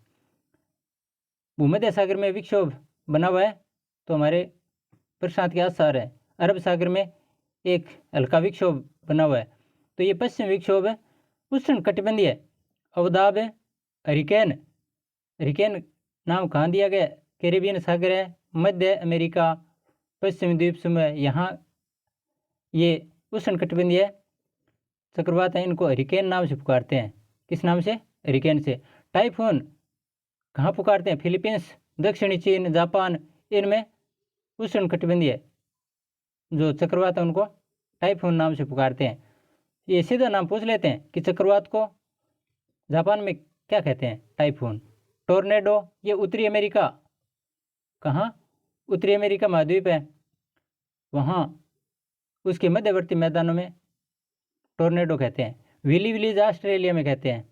भूमध्य सागर में विक्षोभ बना हुआ है तो हमारे प्रशांत के आसार है। अरब सागर में एक हल्का विक्षोभ बना हुआ है, तो ये पश्चिम विक्षोभ है। उष्ण कटिबंधीय अवदाब है हरिकेन। हरिकेन नाम कहाँ दिया गया? कैरेबियन सागर है, मध्य अमेरिका, पश्चिमी द्वीप समूह, यहाँ ये उष्ण कटिबंधीय चक्रवात हैं, इनको हरिकेन नाम से पुकारते हैं। किस नाम से? हरिकेन से। टाइफून कहाँ पुकारते हैं? फिलीपींस, दक्षिणी चीन, जापान, इनमें उष्ण कटिबंधीय जो चक्रवात है उनको टाइफून नाम से पुकारते हैं। ये सीधा नाम पूछ लेते हैं कि चक्रवात को जापान में क्या कहते हैं? टाइफून। टोर्नेडो, ये उत्तरी अमेरिका, कहाँ? उत्तरी अमेरिका महाद्वीप है, वहाँ उसके मध्यवर्ती मैदानों में टोर्नेडो कहते हैं। विली विलीज ऑस्ट्रेलिया में कहते हैं।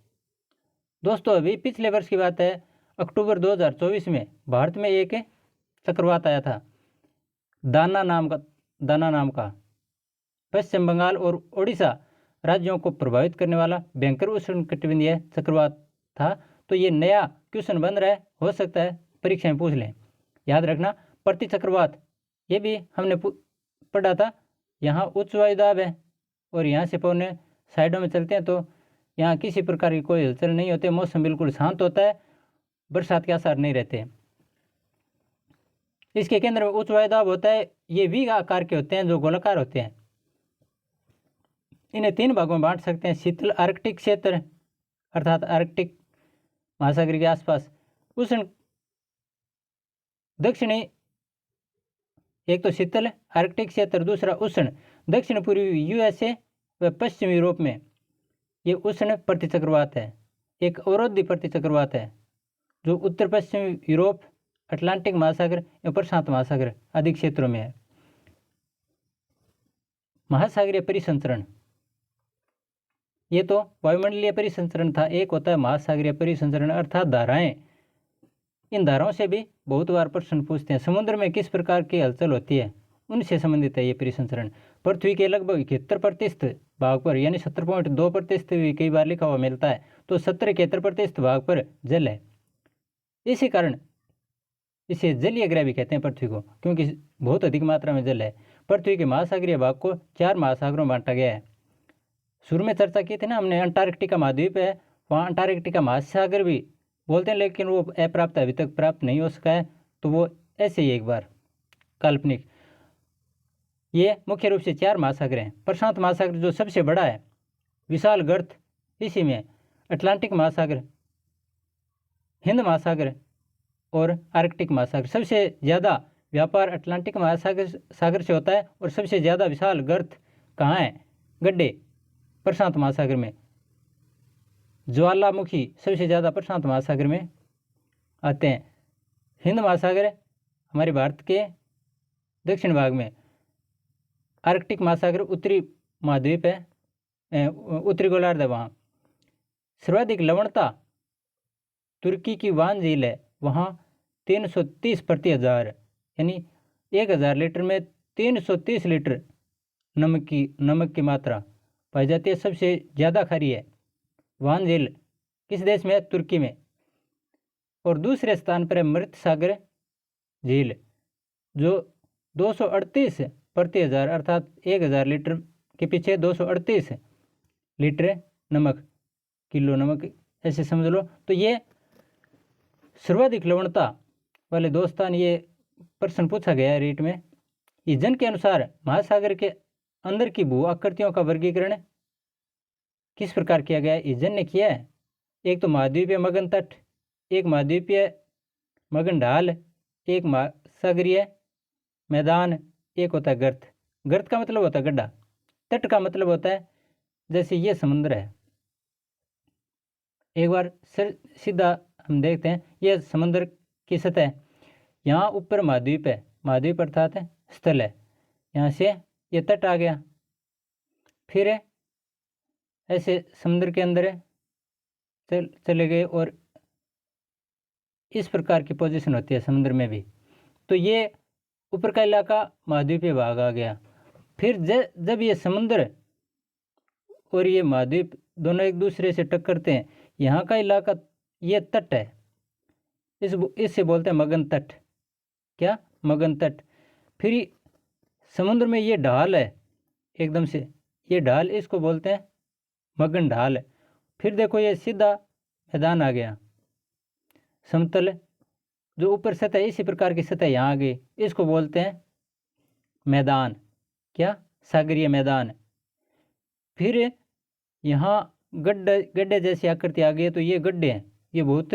दोस्तों अभी पिछले वर्ष की बात है, अक्टूबर 2024 में भारत में एक चक्रवात आया था, दाना नाम का पश्चिम बंगाल और ओडिशा राज्यों को प्रभावित करने वाला भयंकर उष्णकटिबंधीय चक्रवात था। तो ये नया क्वेश्चन बन रहा है, हो सकता है परीक्षा में पूछ लें। याद रखना, प्रति चक्रवात ये भी हमने पढ़ा था। यहाँ उच्च वायुदाब है और यहाँ से पौने साइडों में चलते हैं, तो यहाँ किसी प्रकार की कोई हलचल नहीं होती, मौसम बिल्कुल शांत होता है, बरसात के आसार नहीं रहते। इसके केंद्र में उच्च वायुदाब होता है। ये वी आकार के होते हैं जो गोलाकार होते हैं। इन्हें 3 भागों में बांट सकते हैं। शीतल आर्कटिक क्षेत्र अर्थात आर्कटिक महासागर के आसपास उष्ण दक्षिणी, एक तो शीतल आर्कटिक क्षेत्र, दूसरा उष्ण दक्षिण पूर्वी यूएसए व पश्चिम यूरोप में ये उष्ण प्रतिचक्रवात है। एक अवरोधी प्रतिचक्रवात है जो उत्तर पश्चिम यूरोप, अटलांटिक महासागर एवं प्रशांत महासागर आदि क्षेत्रों में है। महासागरीय परिसंचरण, ये तो वायुमंडलीय परिसंचरण था। एक होता है महासागरीय परिसंचरण अर्थात धाराएं। इन धाराओं से भी बहुत बार प्रश्न पूछते हैं। समुद्र में किस प्रकार की हलचल होती है, उनसे संबंधित है ये परिसंचरण। पृथ्वी के लगभग 71% भाग पर यानी 70.2% भी कई बार लिखा हुआ मिलता है, तो 70-71% भाग पर जल है। इसी कारण इसे जलीय ग्रह भी कहते हैं पृथ्वी को, क्योंकि बहुत अधिक मात्रा में जल है। पृथ्वी के महासागरीय भाग को 4 महासागरों में बांटा गया है। शुरू में चर्चा की थी ना हमने, अंटार्कटिका महाद्वीप है, वहाँ अंटार्कटिका महासागर भी बोलते हैं, लेकिन वो अप्राप्त अभी तक प्राप्त नहीं हो सका है, तो वो ऐसे ही एक बार काल्पनिक। ये मुख्य रूप से 4 महासागर हैं। प्रशांत महासागर जो सबसे बड़ा है, विशाल गर्त, इसी में अटलांटिक महासागर, हिंद महासागर और आर्कटिक महासागर। सबसे ज़्यादा व्यापार अटलांटिक महासागर से होता है और सबसे ज़्यादा विशाल गर्त कहाँ है? गड्ढे प्रशांत महासागर में। ज्वालामुखी सबसे ज़्यादा प्रशांत महासागर में आते हैं। हिंद महासागर हमारे भारत के दक्षिण भाग में, आर्कटिक महासागर उत्तरी महाद्वीप है, उत्तरी गोलार्ध है, वहाँ सर्वाधिक लवणता तुर्की की वान झील है, वहाँ 330 प्रति हजार, यानी 1000 लीटर में 330 लीटर नमक की मात्रा पाई जाती है। सबसे ज़्यादा खारी है वान झील, किस देश में है? तुर्की में। और दूसरे स्थान पर है मृत सागर झील जो 238 प्रति हजार अर्थात 1000 लीटर के पीछे 238 लीटर नमक, किलो नमक ऐसे समझ लो। तो ये सर्वाधिक लवणता वाले 2 स्थान, ये प्रश्न पूछा गया है रीट में। ईजन के अनुसार महासागर के अंदर की भू आकृतियों का वर्गीकरण किस प्रकार किया गया है? ईजन ने किया है। एक तो महाद्वीपीय मगन तट, एक महाद्वीपीय मगन ढाल, एक महासागरीय मैदान, एक होता है गर्त। गर्त का मतलब होता है गड्ढा, तट का मतलब होता है जैसे ये समुद्र है। एक बार सीधा हम देखते हैं, ये समुद्र की सतह, यहाँ ऊपर महाद्वीप है, महाद्वीप अर्थात है स्थल है, यहाँ से ये तट आ गया, फिर ऐसे समुद्र के अंदर चले गए और इस प्रकार की पोजीशन होती है समुद्र में भी। तो ये ऊपर का इलाका महाद्वीपीय भाग आ गया। फिर जब ये समुद्र और ये महाद्वीप दोनों एक दूसरे से टक्करते हैं, यहाँ का इलाका ये तट है, इससे बोलते हैं मगन तट। क्या? मगन तट। फिर समुद्र में ये ढाल है एकदम से, ये ढाल, इसको बोलते हैं मगन ढाल। फिर देखो ये सीधा मैदान आ गया, समतल जो ऊपर सतह, इसी प्रकार की सतह यहाँ आ गई, इसको बोलते हैं मैदान। क्या? सागरीय मैदान। फिर यहाँ गड्ढे जैसी आकृति आ गई है, तो ये गड्ढे हैं, ये बहुत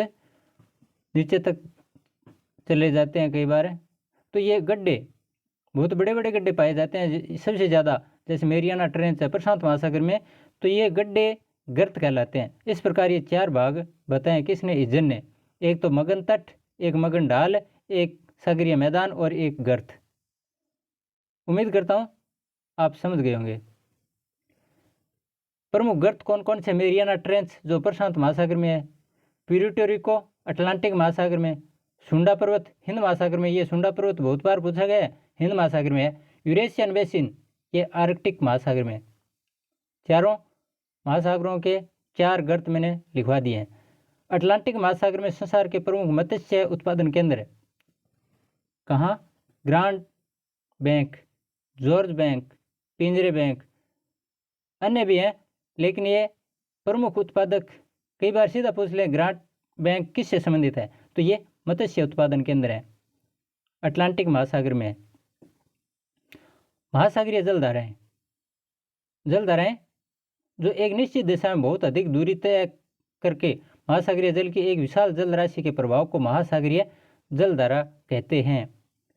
नीचे तक चले जाते हैं कई बार। तो ये गड्ढे बहुत बड़े बड़े गड्ढे पाए जाते हैं, सबसे ज़्यादा जैसे मेरियाना ट्रेंच है प्रशांत महासागर में, तो ये गड्ढे गर्त कहलाते हैं। इस प्रकार ये 4 भाग बताएं किसने, इजन ने। एक तो मगन तट, एक मगन ढाल, एक सागरीय मैदान और एक गर्त। उम्मीद करता हूँ आप समझ गए होंगे। प्रमुख गर्त कौन कौन से, मेरियाना ट्रेंच जो प्रशांत महासागर में है, प्यूर्टो रिको अटलांटिक महासागर में, सुंडा पर्वत हिंद महासागर में, ये सुंडा पर्वत बहुत बार पूछा गया है, हिंद महासागर में है। यूरेशियन बेसिन ये आर्कटिक महासागर में। चारों महासागरों के 4 गर्त मैंने लिखवा दिए हैं। अटलांटिक महासागर में संसार के प्रमुख मत्स्य उत्पादन केंद्र कहाँ, ग्रांड बैंक, जॉर्ज बैंक, पिंजरे बैंक, अन्य भी हैं, लेकिन ये प्रमुख उत्पादक कई बार सीधा पूछ ले ग्रांड बैंक किससे संबंधित है, तो ये मत्स्य उत्पादन केंद्र है, अटलांटिक महासागर में। महासागरीय जलधाराएं, जलधाराएं जो एक निश्चित दिशा में बहुत अधिक दूरी तय करके महासागरीय जल की एक विशाल जल राशि के प्रभाव को महासागरीय जलधारा कहते हैं।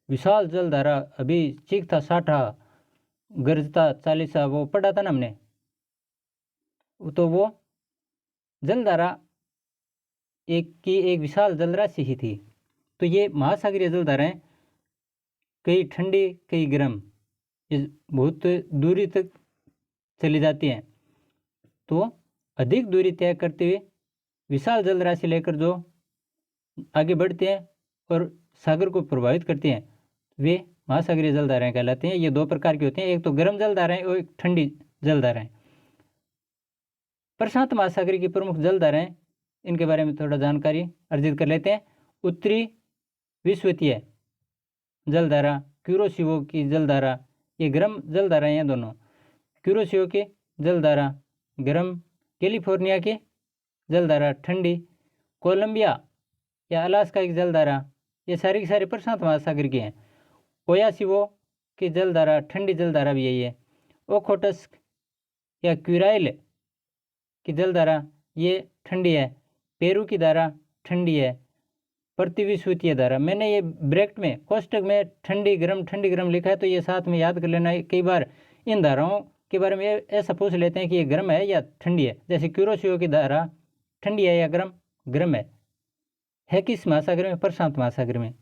विशाल जलधारा, अभी चीखता साठा गरजता चालीसा वो पढ़ा था ना हमने, तो वो जलधारा एक विशाल जल राशि ही थी। तो ये महासागरीय जलधाराएं कई ठंडी कई गर्म, ये बहुत दूरी तक चली जाती हैं। तो अधिक दूरी तय करते हुए विशाल जल राशि लेकर जो आगे बढ़ते हैं और सागर को प्रभावित करते हैं, वे महासागरीय जलधाराएं कहलाते हैं। ये 2 प्रकार की होती हैं, एक तो गर्म जलधाराएं और एक ठंडी जलधाराएं। प्रशांत महासागर की प्रमुख जलधाराएं, इनके बारे में थोड़ा जानकारी अर्जित कर लेते हैं। उत्तरी विश्वतीय जलधारा, क्यूरोसिवो की जलधारा, ये गर्म जलधाराएं हैं दोनों। क्यूरोसिवो की जलधारा गर्म, कैलिफोर्निया की जलधारा ठंडी, कोलंबिया या अलास्का की जलधारा ये सारी की सारी प्रशांत महासागर की हैं। ओयासिवो की जलधारा ठंडी जलधारा भी यही है। ओखोटस्क या क्यूराइल की जलधारा ये ठंडी है। पेरू की धारा ठंडी है। प्रतिविश्वतीय धारा, मैंने ये ब्रैकेट में कोष्टक में ठंडी गर्म लिखा है, तो ये साथ में याद कर लेना। कई बार इन धाराओं के बारे में ऐसा पूछ लेते हैं कि ये गर्म है या ठंडी है। जैसे क्यूरोसिवो की धारा ठंडी है या गर्म है किस महासागर में, प्रशांत महासागर में।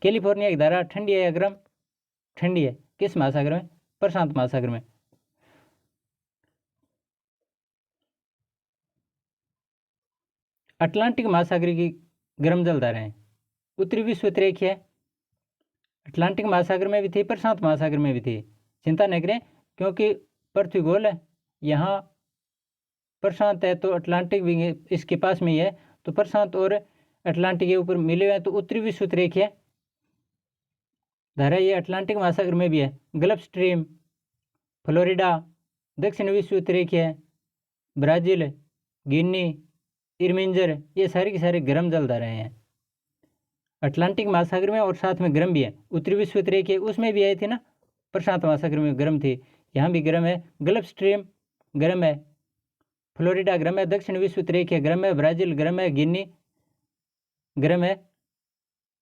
कैलिफोर्निया की धारा ठंडी है या गर्म, ठंडी है, किस महासागर में, प्रशांत महासागर में। अटलांटिक महासागर की गर्म जलधाराएं उत्तरी विश्वरेखीय अटलांटिक महासागर में भी थी, प्रशांत महासागर में भी थी। चिंता नहीं करें, क्योंकि पृथ्वी गोल है, यहाँ प्रशांत है तो अटलांटिक भी इसके पास में ही है, तो प्रशांत और अटलांटिक के ऊपर मिले हुए हैं। तो उत्तरी विश्वरेखीय धारा ये अटलांटिक महासागर में भी है। गल्फ स्ट्रीम, फ्लोरिडा, दक्षिण विश्वरेखीय, ब्राज़ील, गिनी, इरमिंजर, ये सारी की सारी गर्म जलधाराएं हैं अटलांटिक महासागर में, और साथ में गर्म भी है। उत्तरी विश्वरेखीय उसमें भी आई थी ना, प्रशांत महासागर में गर्म थी, यहाँ भी गर्म है। गल्फ स्ट्रीम गर्म है, फ्लोरिडा गर्म है, दक्षिण विश्वरेखीय गर्म है, ब्राज़ील गर्म है, गिनी गर्म है,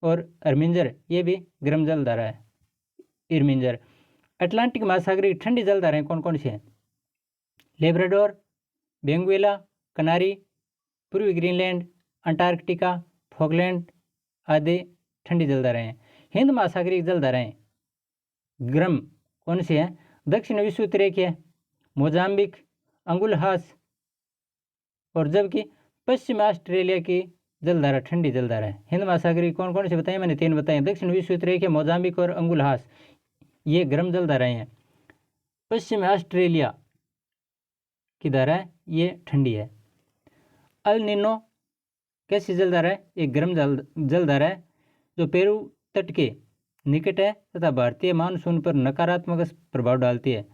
और इरमिंजर ये भी गर्म जलधारा है। इरमिंजर। अटलांटिक महासागर की ठंडी जलधाराएं कौन कौन सी हैं? लेब्राडोर, बेंगुएला, कनारी, पूर्वी ग्रीनलैंड, अंटार्कटिका, फॉकलैंड आदि ठंडी जलधाराएं हैं। हिंद महासागरीय जलधाराएं गर्म कौन सी हैं? दक्षिण विश्वरेखीय, मोजाम्बिक, अंगुलहास, और जबकि पश्चिम ऑस्ट्रेलिया की जलधारा ठंडी जलधारा है। हिंद महासागरीय कौन कौन से बताए? मैंने 3 बताए, दक्षिण विश्वरेखीय, मोजाम्बिक और अंगुलहास, ये गर्म जलधाराएं हैं। पश्चिम ऑस्ट्रेलिया की धारा ये ठंडी है। अल निनो कैसी जलधारा है? एक गर्म जलधारा है जो पेरू तट के निकट है तथा भारतीय मानसून पर नकारात्मक प्रभाव डालती है।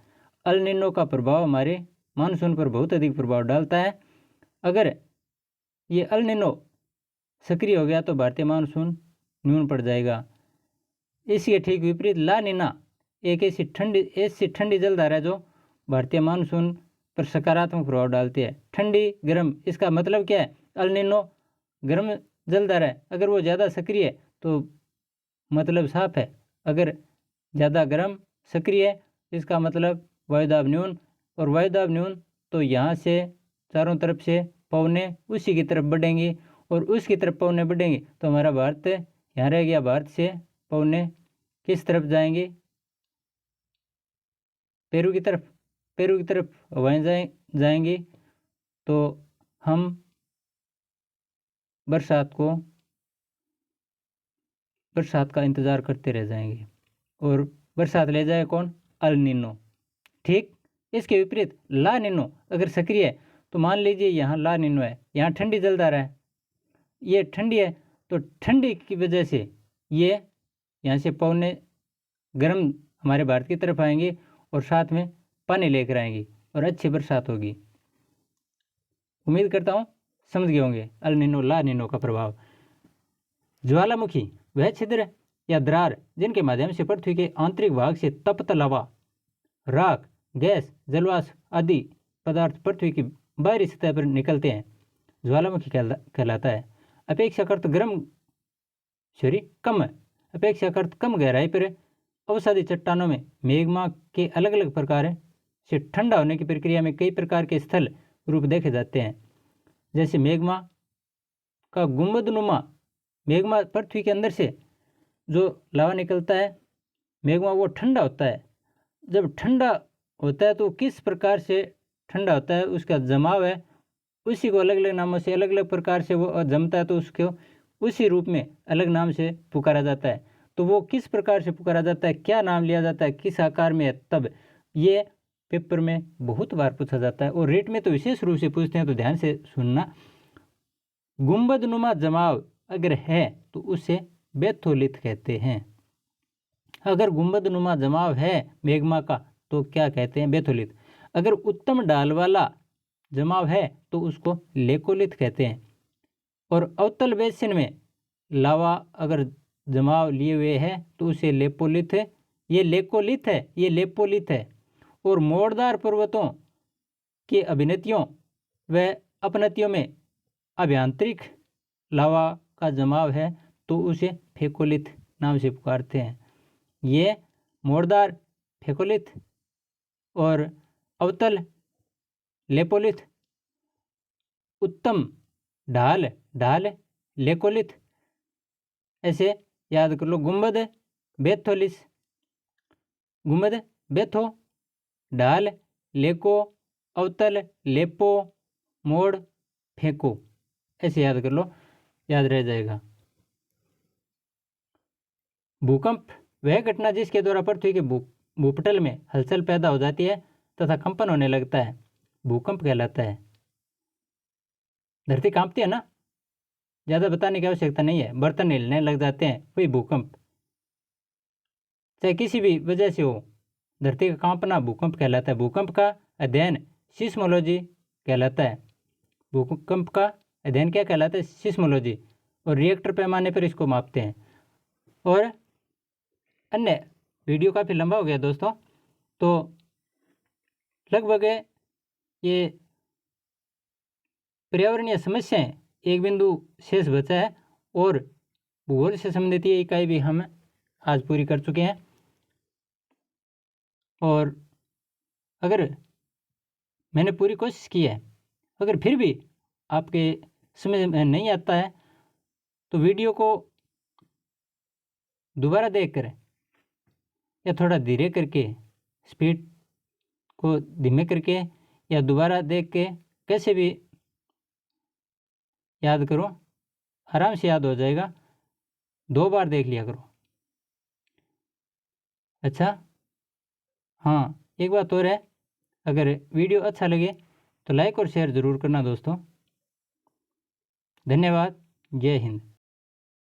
अल निनो का प्रभाव हमारे मानसून पर बहुत अधिक प्रभाव डालता है। अगर ये अल निनो सक्रिय हो गया तो भारतीय मानसून न्यून पड़ जाएगा। इसी ठीक विपरीत ला निना एक ऐसी ठंडी जलधारा है जो भारतीय मानसून पर सकारात्मक प्रभाव डालती है। ठंडी गर्म, इसका मतलब क्या है? अल निनो गर्म जलधारा है, अगर वो ज़्यादा सक्रिय है तो मतलब साफ है, अगर ज़्यादा गर्म सक्रिय, इसका मतलब वायुदाब न्यून। और वायुदाब न्यून तो यहाँ से चारों तरफ से पवनें उसी की तरफ बढ़ेंगी और उसकी तरफ पवनें बढ़ेंगी तो हमारा भारत यहाँ रह गया। भारत से पवनें किस तरफ जाएंगी? पेरू की तरफ। पेरू की तरफ हवाएं जाएंगी तो हम बरसात का इंतज़ार करते रह जाएंगे और बरसात ले जाए कौन? El Nino. ठीक। इसके विपरीत ला नीनो अगर सक्रिय है तो मान लीजिए यहाँ ला नीनो है, यहाँ ठंडी जलदार है, ये ठंडी है तो ठंडी की वजह से ये यहाँ से पवनें गर्म हमारे भारत की तरफ आएंगी और साथ में पानी लेकर आएंगी और अच्छी बरसात होगी। उम्मीद करता हूँ समझ गए होंगे अल नीनो ला नीनो का प्रभाव। ज्वालामुखी वह छिद्र या दरार जिनके माध्यम से पृथ्वी के आंतरिक भाग से तप्त लावा, राख, गैस, जलवाष्प आदि पदार्थ पृथ्वी की बाहरी सतह पर निकलते हैं, ज्वालामुखी कहलाता है। अपेक्षाकृत कम गहराई पर अवसादी चट्टानों में मेग्मा के अलग अलग प्रकार से ठंडा होने की प्रक्रिया में कई प्रकार के स्थल रूप देखे जाते हैं। जैसे मेग्मा का गुंबदनुमा, मेग्मा पृथ्वी के अंदर से जो लावा निकलता है मेग्मा वो ठंडा होता है। जब ठंडा होता है तो किस प्रकार से ठंडा होता है, उसका जमाव है, उसी को अलग अलग नामों से अलग अलग प्रकार से वो जमता है तो उसको उसी रूप में अलग नाम से पुकारा जाता है। तो वो किस प्रकार से पुकारा जाता है, क्या नाम लिया जाता है, किस आकार में है, तब ये पेपर में बहुत बार पूछा जाता है और रेट में तो विशेष रूप से पूछते हैं, तो ध्यान से सुनना। गुंबदनुमा जमाव अगर है तो उसे बेथोलिथ कहते हैं। अगर गुंबदनुमा जमाव है मेग्मा का तो क्या कहते हैं? बेथोलिथ। अगर उत्तम ढाल वाला जमाव है तो उसको लेकोलिथ कहते हैं। और अवतल बेसिन में लावा अगर जमाव लिए हुए है तो उसे लेपोलिथ है। ये लेकोलिथ है, ये लेपोलिथ है। और मोड़दार पर्वतों के अभिनतियों व अपनतियों में अभ्यंतरिक लावा का जमाव है तो उसे फेकोलिथ नाम से पुकारते हैं। ये मोड़दार फेकोलिथ और अवतल लेपोलिथ, उत्तम ढाल लेकोलिथ, ऐसे याद कर लो। गुंबद बेथो, ढाल लेको, अवतल लेपो, मोड़ फेंको, ऐसे याद कर लो, याद रह जाएगा। भूकंप वह घटना जिसके द्वारा पृथ्वी के भूपटल में हलचल पैदा हो जाती है तथा कंपन होने लगता है, भूकंप कहलाता है। धरती कांपती है ना, ज़्यादा बताने की आवश्यकता नहीं है, बर्तन हिलने लग जाते हैं, वही भूकंप। चाहे किसी भी वजह से हो, धरती का कांपना भूकंप कहलाता है। भूकंप का अध्ययन सिस्मोलॉजी कहलाता है। भूकंप का अध्ययन क्या कहलाता है? सिस्मोलॉजी। और रिएक्टर पैमाने पर इसको मापते हैं। और अन्य वीडियो काफ़ी लंबा हो गया दोस्तों, तो लगभग ये पर्यावरणीय समस्याएं एक बिंदु शेष बचा है और भूगोल से संबंधित ये इकाई भी हम आज पूरी कर चुके हैं। और अगर मैंने पूरी कोशिश की है, अगर फिर भी आपके समझ में नहीं आता है तो वीडियो को दोबारा देखकर या थोड़ा धीरे करके, स्पीड को धीमे करके या दोबारा देख के, कैसे भी याद करो, आराम से याद हो जाएगा। 2 बार देख लिया करो। अच्छा हाँ, एक बात और है, अगर वीडियो अच्छा लगे तो लाइक और शेयर ज़रूर करना दोस्तों। धन्यवाद। जय हिंद।